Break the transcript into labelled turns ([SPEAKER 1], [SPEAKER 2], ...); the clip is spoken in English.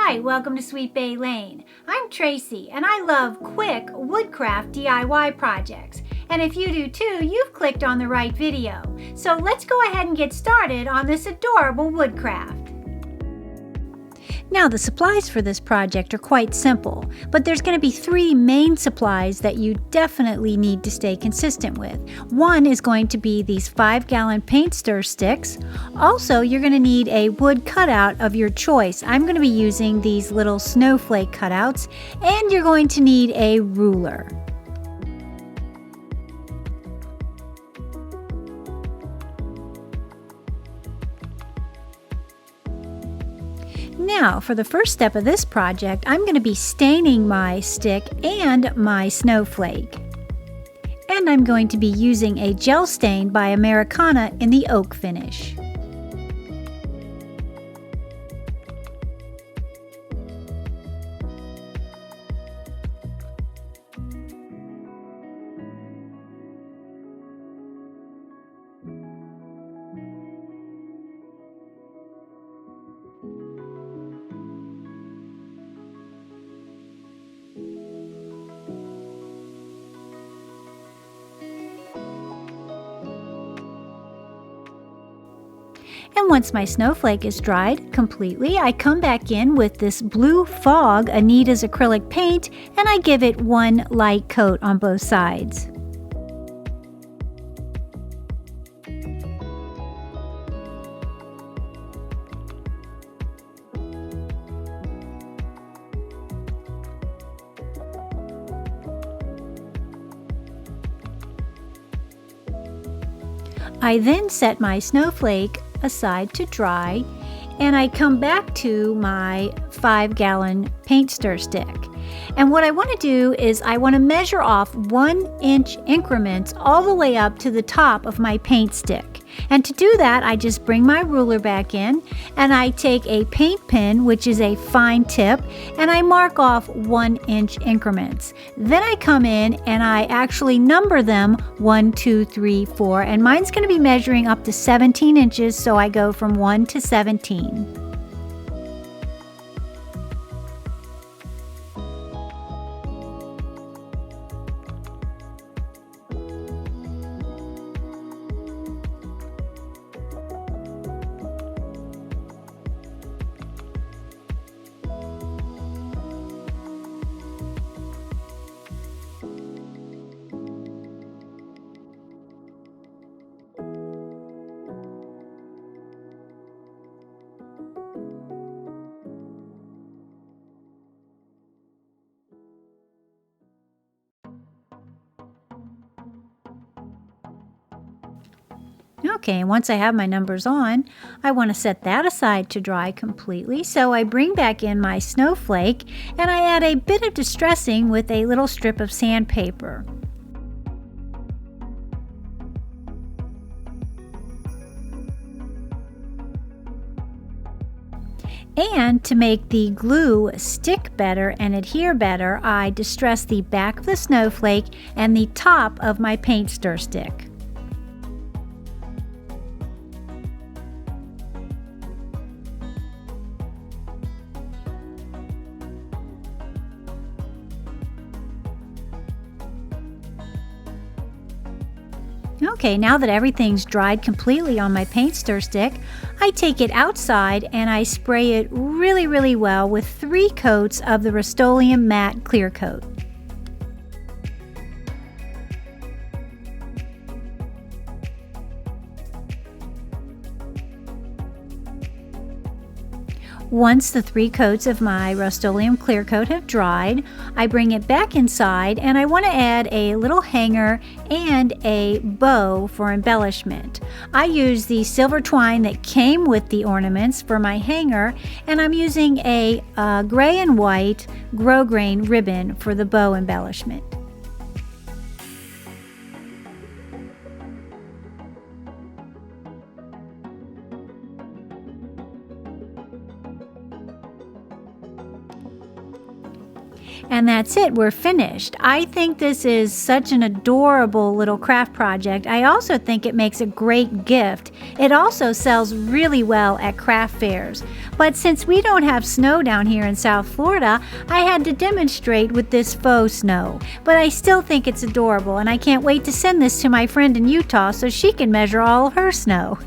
[SPEAKER 1] Hi, welcome to Sweet Bay Lane. I'm Tracy and I love quick woodcraft DIY projects. And if you do too, you've clicked on the right video. So let's go ahead and get started on this adorable woodcraft. Now the supplies for this project are quite simple, but there's going to be three main supplies that you definitely need to stay consistent with. One is going to be these 5-gallon paint stir sticks. Also, you're going to need a wood cutout of your choice. I'm going to be using these little snowflake cutouts, and you're going to need a ruler. Now, for the first step of this project, I'm going to be staining my stick and my snowflake. And I'm going to be using a gel stain by Americana in the oak finish. And once my snowflake is dried completely, I come back in with this blue fog Anita's acrylic paint, and I give it one light coat on both sides. I then set my snowflake aside to dry, and I come back to my 5-gallon paint stir stick. And what I want to do is I want to measure off 1-inch increments all the way up to the top of my paint stick. And to do that, I just bring my ruler back in and I take a paint pen, which is a fine tip, and I mark off 1-inch increments. Then I come in and I actually number them 1, 2, 3, 4, and mine's going to be measuring up to 17 inches, so I go from 1 to 17. Okay, once I have my numbers on, I want to set that aside to dry completely. So I bring back in my snowflake and I add a bit of distressing with a little strip of sandpaper. And to make the glue stick better and adhere better, I distress the back of the snowflake and the top of my paint stir stick. Okay, now that everything's dried completely on my paint stir stick, I take it outside and I spray it really well with 3 coats of the Rust-Oleum Matte Clear Coat. Once the 3 coats of my Rust-Oleum Clear Coat have dried, I bring it back inside and I want to add a little hanger and a bow for embellishment. I use the silver twine that came with the ornaments for my hanger, and I'm using a gray and white grosgrain ribbon for the bow embellishment. And that's it, we're finished. I think this is such an adorable little craft project. I also think it makes a great gift. It also sells really well at craft fairs. But since we don't have snow down here in South Florida, I had to demonstrate with this faux snow. But I still think it's adorable, and I can't wait to send this to my friend in Utah so she can measure all of her snow.